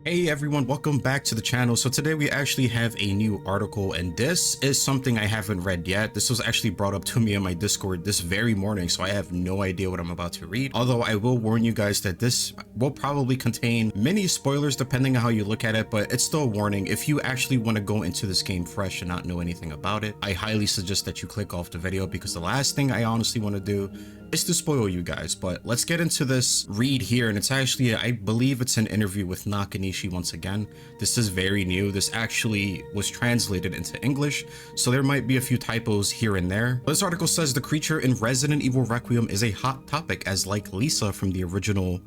Hey everyone, welcome back to the channel. So today we actually have a new article, and this is something I haven't read yet. This was actually brought up to me on my Discord this very morning, so I have no idea what I'm about to read. Although I will warn you guys that this will probably contain many spoilers depending on how you look at it, but it's still a warning. If you actually want to go into this game fresh and not know anything about it, I highly suggest that you click off the video, because the last thing I honestly want to do is to spoil you guys. But let's get into this read here, and it's actually, I believe it's an interview with Nakanishi once again. This is very new. This actually was translated into English, so there might be a few typos here and there. This article says the creature in Resident Evil Requiem is a hot topic, as like Lisa from the original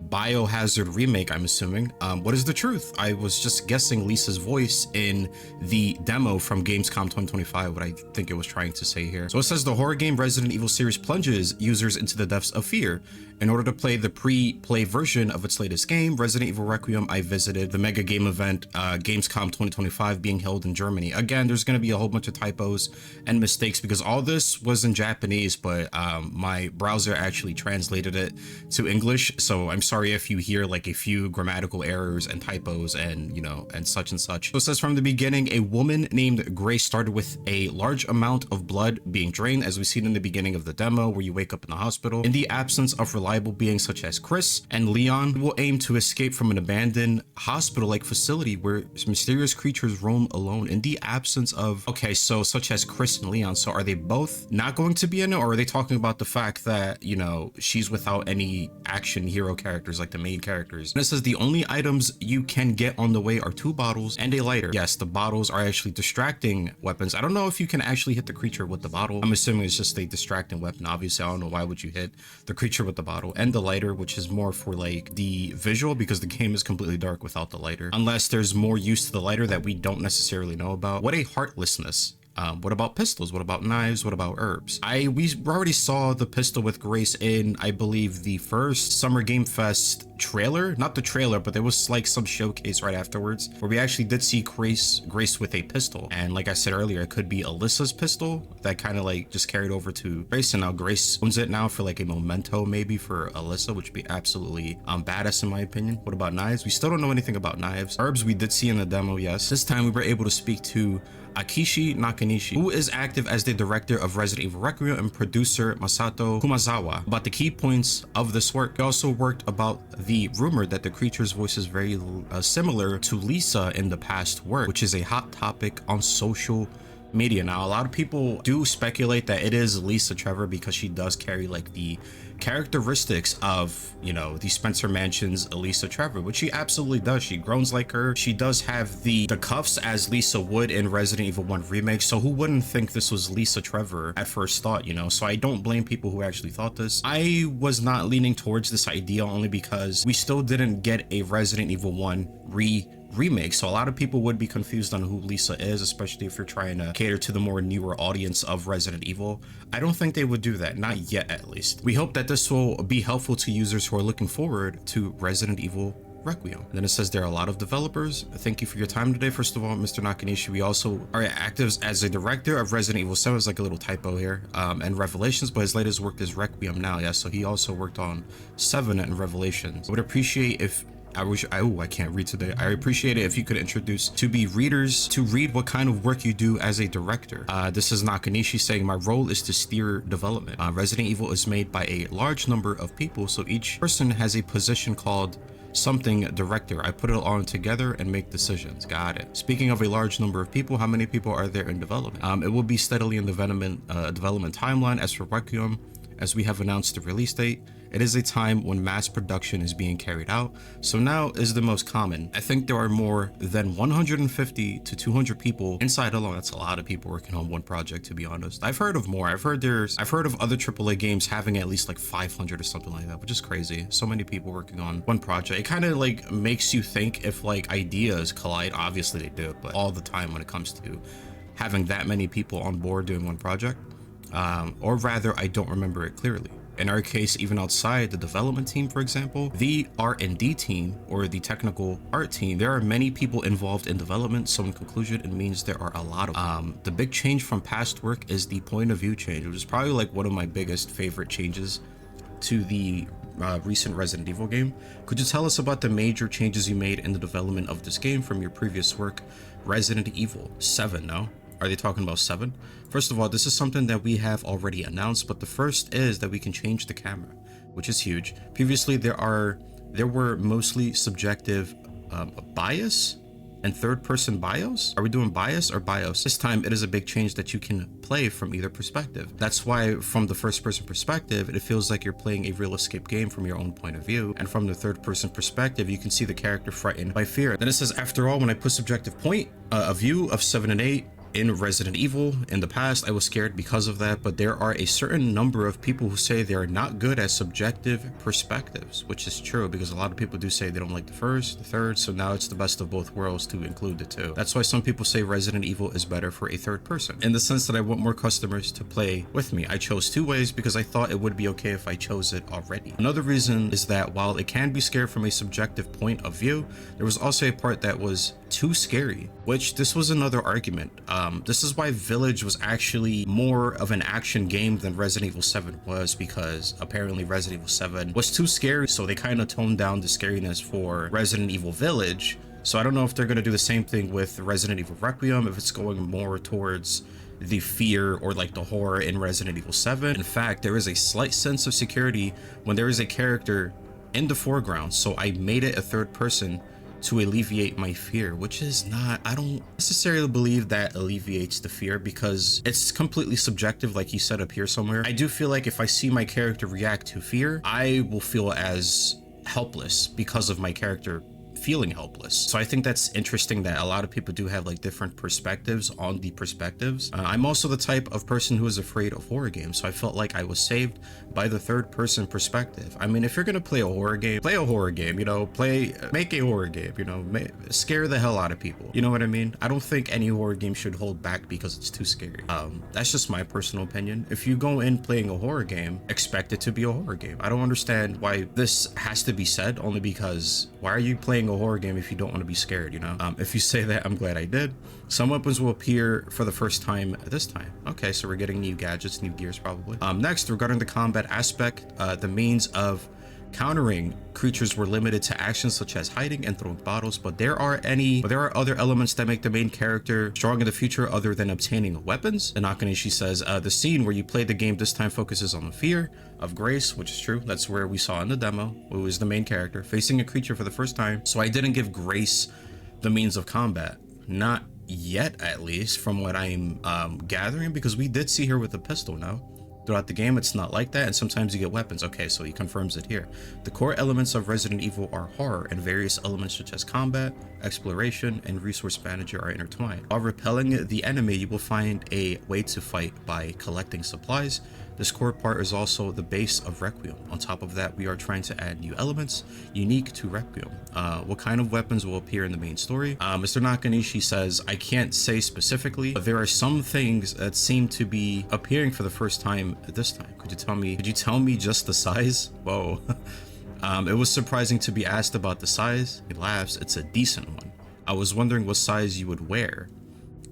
Biohazard remake, I'm assuming. What is the truth? I was just guessing Lisa's voice in the demo from Gamescom 2025, what I think it was trying to say here. So it says the horror game Resident Evil series plunges users into the depths of fear. In order to play the pre-play version of its latest game, Resident Evil Requiem, I visited the mega game event, Gamescom 2025, being held in Germany. Again, there's going to be a whole bunch of typos and mistakes because all this was in Japanese, but my browser actually translated it to English. So I'm sorry if you hear like a few grammatical errors and typos and, you know, and such and such. So it says from the beginning, a woman named Grace started with a large amount of blood being drained, as we seen in the beginning of the demo where you wake up in the hospital. In the absence of reliable beings such as Chris and Leon, will aim to escape from an abandoned hospital-like facility where mysterious creatures roam alone. In the absence of, okay, so such as Chris and Leon, so are they both not going to be in it, or are they talking about the fact that, you know, she's without any action hero characters like the main characters? And it says the only items you can get on the way are 2 bottles and a lighter. Yes, the bottles are actually distracting weapons. I don't know if you can actually hit the creature with the bottle. I'm assuming it's just a distracting weapon. Obviously, I don't know why would you hit the creature with the bottle. And the lighter, which is more for like the visual, because the game is completely dark without the lighter, unless there's more use to the lighter that we don't necessarily know about. What a heartlessness. What about pistols? What about knives? What about herbs? We already saw the pistol with Grace in, I believe, the first Summer Game Fest trailer. Not the trailer, but there was like some showcase right afterwards where we actually did see Grace with a pistol. And like I said earlier, it could be Alyssa's pistol that kind of like just carried over to Grace, and now Grace owns it now for like a memento maybe for Alyssa, which would be absolutely badass in my opinion. What about knives? We still don't know anything about knives. Herbs we did see in the demo, yes. This time we were able to speak to Akishi Nakanishi, who is active as the director of Resident Evil Requiem, and producer Masato Kumazawa, about the key points of this work. He also worked about the rumor that the creature's voice is very similar to Lisa in the past work, which is a hot topic on social media. Now, a lot of people do speculate that it is Lisa Trevor because she does carry like the characteristics of, you know, the Spencer Mansion's Elisa Trevor, which she absolutely does. She groans like her. She does have the cuffs as Lisa would in Resident Evil 1 Remake. So who wouldn't think this was Lisa Trevor at first thought, you know? So I don't blame people who actually thought this. I was not leaning towards this idea only because we still didn't get a Resident Evil 1 remake, so a lot of people would be confused on who Lisa is, especially if you're trying to cater to the more newer audience of Resident Evil. I don't think they would do that, not yet at least. We hope that this will be helpful to users who are looking forward to Resident Evil Requiem. And then it says there are a lot of developers. Thank you for your time today. First of all, Mr. Nakanishi, we also are active as a director of Resident Evil 7. It's like a little typo here, and Revelations, but his latest work is Requiem now. Yeah, so he also worked on 7 and Revelations. I would appreciate if I can't read today. I appreciate it if you could introduce to be readers to read what kind of work you do as a director. This is Nakanishi saying, my role is to steer development. Resident Evil is made by a large number of people, so each person has a position called something director. I put it all together and make decisions. Got it. Speaking of a large number of people, how many people are there in development? It will be steadily in development timeline. As for Requiem, as we have announced the release date, it is a time when mass production is being carried out. So now is the most common. I think there are more than 150 to 200 people inside alone. That's a lot of people working on one project, to be honest. I've heard of more. I've heard of other AAA games having at least like 500 or something like that, which is crazy. So many people working on one project. It kind of like makes you think if like ideas collide. Obviously they do, but all the time when it comes to having that many people on board doing one project, or rather, I don't remember it clearly. In our case, even outside the development team, for example, the R&D team or the technical art team, there are many people involved in development. So in conclusion, it means there are a lot of the big change from past work is the point of view change, which is probably like one of my biggest favorite changes to the recent Resident Evil game. Could you tell us about the major changes you made in the development of this game from your previous work, Resident Evil 7? No? Are they talking about 7? First of all, this is something that we have already announced, but the first is that we can change the camera, which is huge. Previously, there were mostly subjective bias and third-person bios. Are we doing bias or bios? This time, it is a big change that you can play from either perspective. That's why from the first-person perspective, it feels like you're playing a real escape game from your own point of view. And from the third-person perspective, you can see the character frightened by fear. Then it says, after all, when I put subjective point of view of 7 and 8, in Resident Evil, in the past, I was scared because of that, but there are a certain number of people who say they are not good at subjective perspectives, which is true because a lot of people do say they don't like the first, the third, so now it's the best of both worlds to include the two. That's why some people say Resident Evil is better for a third person. In the sense that I want more customers to play with me, I chose 2 ways because I thought it would be okay if I chose it already. Another reason is that while it can be scary from a subjective point of view, there was also a part that was too scary, which this was another argument. This is why Village was actually more of an action game than Resident Evil 7 was, because apparently Resident Evil 7 was too scary, so they kind of toned down the scariness for Resident Evil Village. So I don't know if they're going to do the same thing with Resident Evil Requiem, if it's going more towards the fear or like the horror in Resident Evil 7. In fact, there is a slight sense of security when there is a character in the foreground, so I made it a third person to alleviate my fear, which is not, I don't necessarily believe that alleviates the fear because it's completely subjective, like he said up here somewhere. I do feel like if I see my character react to fear, I will feel as helpless because of my character feeling helpless. So I think that's interesting that a lot of people do have like different perspectives on the perspectives. I'm also the type of person who is afraid of horror games, so I felt like I was saved by the third person perspective. I mean, if you're gonna play a horror game, play a horror game, you know, make a horror game, you know, scare the hell out of people. You know what I mean? I don't think any horror game should hold back because it's too scary. That's just my personal opinion. If you go in playing a horror game, expect it to be a horror game. I don't understand why this has to be said, only because why are you playing a horror game if you don't want to be scared, you know? If you say that, I'm glad I did. Some weapons will appear for the first time this time. Okay, so we're getting new gadgets, new gears probably. Next, regarding the combat aspect, the means of countering creatures were limited to actions such as hiding and throwing bottles, but there are other elements that make the main character strong in the future other than obtaining weapons. And Nakanishi says, the scene where you play the game this time focuses on the fear of Grace, which is true. That's where we saw in the demo, who was the main character facing a creature for the first time. So I didn't give Grace the means of combat, not yet, at least from what I'm gathering, because we did see her with a pistol now. Throughout the game, it's not like that, and sometimes you get weapons. Okay, so he confirms it here. The core elements of Resident Evil are horror, and various elements such as combat, exploration, and resource manager are intertwined. While repelling the enemy, you will find a way to fight by collecting supplies. This core part is also the base of Requiem. On top of that, we are trying to add new elements unique to Requiem. What kind of weapons will appear in the main story? Mr. Nakanishi says, I can't say specifically, but there are some things that seem to be appearing for the first time this time. Could you tell me just the size? Whoa. It was surprising to be asked about the size. He laughs. It's a decent one. I was wondering what size you would wear.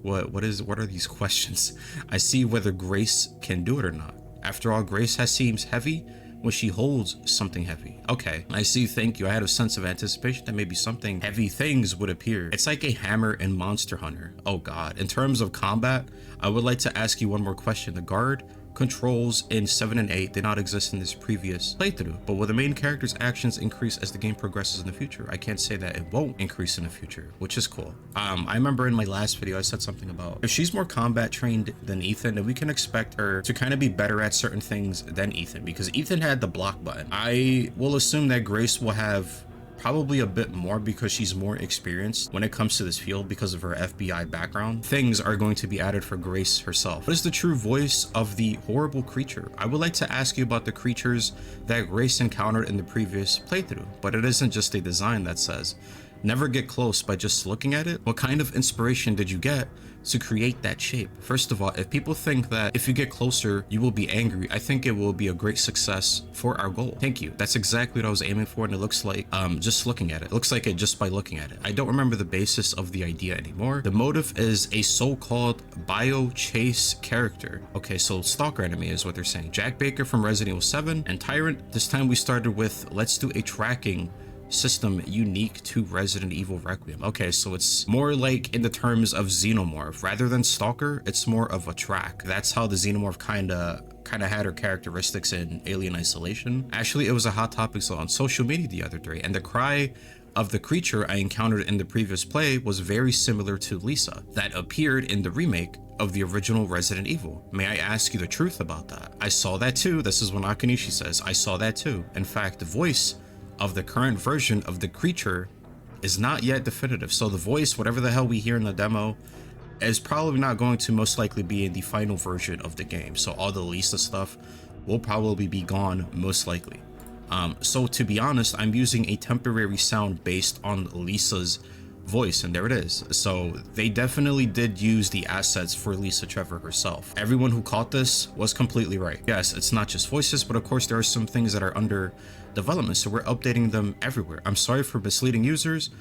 What are these questions? I see whether Grace can do it or not. After all, Grace seems heavy when she holds something heavy. Okay, I see, thank you. I had a sense of anticipation that maybe something heavy things would appear. It's like a hammer in Monster Hunter. Oh god. In terms of combat, I would like to ask you one more question. The guard controls in 7 and 8 did not exist in this previous playthrough, but will the main character's actions increase as the game progresses in the future? I can't say that it won't increase in the future, which is cool. I remember in my last video I said something about if she's more combat trained than Ethan, then we can expect her to kind of be better at certain things than Ethan, because Ethan had the block button. I will assume that Grace will have probably a bit more because she's more experienced when it comes to this field because of her FBI background. Things are going to be added for Grace herself. What is the true voice of the horrible creature? I would like to ask you about the creatures that Grace encountered in the previous playthrough, but it isn't just a design that says. never get close by just looking at it? What kind of inspiration did you get to create that shape? First of all, if people think that if you get closer you will be angry, I think it will be a great success for our goal. Thank you. That's exactly what I was aiming for, and it looks like just looking at it. It looks like it just by looking at it. I don't remember the basis of the idea anymore. The motive is a so-called bio chase character. Okay, so stalker enemy is what they're saying. Jack Baker from Resident Evil 7 and Tyrant. This time we started with let's do a tracking system unique to Resident Evil Requiem. Okay, so it's more like in the terms of xenomorph rather than stalker. It's more of a track. That's how the xenomorph kind of had her characteristics in Alien Isolation. Actually, it was a hot topic on social media the other day, and the cry of the creature I encountered in the previous play was very similar to Lisa that appeared in the remake of the original Resident Evil. May I ask you the truth about that? I saw that too. This is what Nakanishi says. I saw that too. In fact, the voice of the current version of the creature is not yet definitive. So the voice, whatever the hell we hear in the demo, is probably not going to most likely be in the final version of the game. So all the Lisa stuff will probably be gone most likely. So to be honest, I'm using a temporary sound based on Lisa's voice, and there it is. So they definitely did use the assets for Lisa Trevor herself. Everyone who caught this was completely right. Yes, it's not just voices, but of course there are some things that are under development, so we're updating them everywhere. I'm sorry for misleading users.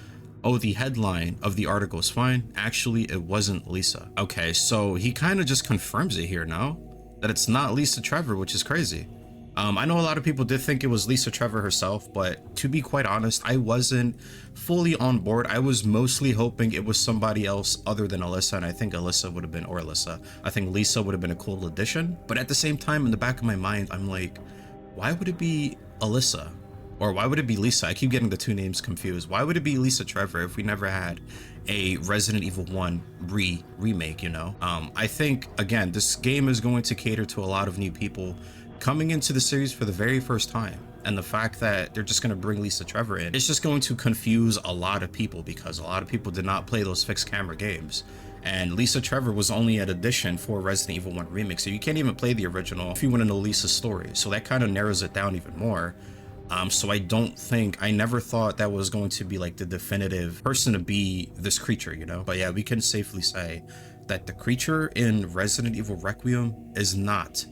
Oh, the headline of the article is fine. Actually, it wasn't Lisa. Okay, so he kind of just confirms it here now, that it's not Lisa Trevor, which is crazy. I know a lot of people did think it was Lisa Trevor herself, but to be quite honest, I wasn't fully on board. I was mostly hoping it was somebody else other than Alyssa, and I think Alyssa would have been, or Alyssa, I think Lisa would have been a cool addition. But at the same time, in the back of my mind, I'm like, why would it be Alyssa? Or why would it be Lisa? I keep getting the two names confused. Why would it be Lisa Trevor if we never had a Resident Evil 1 remake, you know? I think, again, this game is going to cater to a lot of new people coming into the series for the very first time, and the fact that they're just going to bring Lisa Trevor in, it's just going to confuse a lot of people, because a lot of people did not play those fixed camera games, and Lisa Trevor was only an addition for Resident Evil 1 Remake, so you can't even play the original if you want to know Lisa's story. So that kind of narrows it down even more. So I never thought that was going to be like the definitive person to be this creature, you know? But yeah, we can safely say that the creature in Resident Evil Requiem is not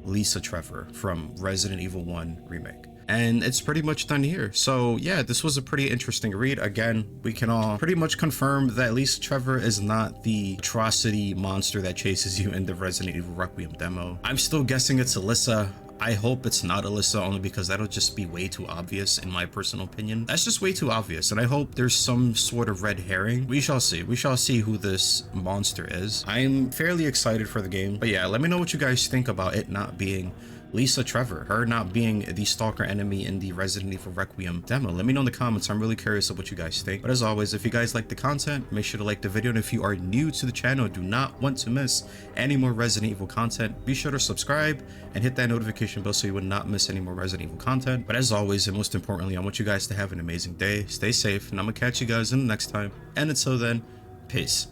Lisa Trevor from Resident Evil 1 Remake. And it's pretty much done here. So yeah, this was a pretty interesting read. Again, we can all pretty much confirm that Lisa Trevor is not the atrocity monster that chases you in the Resident Evil Requiem demo. I'm still guessing it's Alyssa. I hope it's not Alyssa, only because that'll just be way too obvious in my personal opinion. That's just way too obvious, and I hope there's some sort of red herring. We shall see. We shall see who this monster is. I'm fairly excited for the game, but yeah, let me know what you guys think about it not being Lisa Trevor, her not being the stalker enemy in the Resident Evil Requiem demo. Let me know in the comments. I'm really curious of what you guys think. But as always, if you guys like the content, make sure to like the video. And if you are new to the channel, do not want to miss any more Resident Evil content, be sure to subscribe and hit that notification bell so you would not miss any more Resident Evil content. But as always, and most importantly, I want you guys to have an amazing day. Stay safe, and I'm gonna catch you guys in the next time. And until then, peace.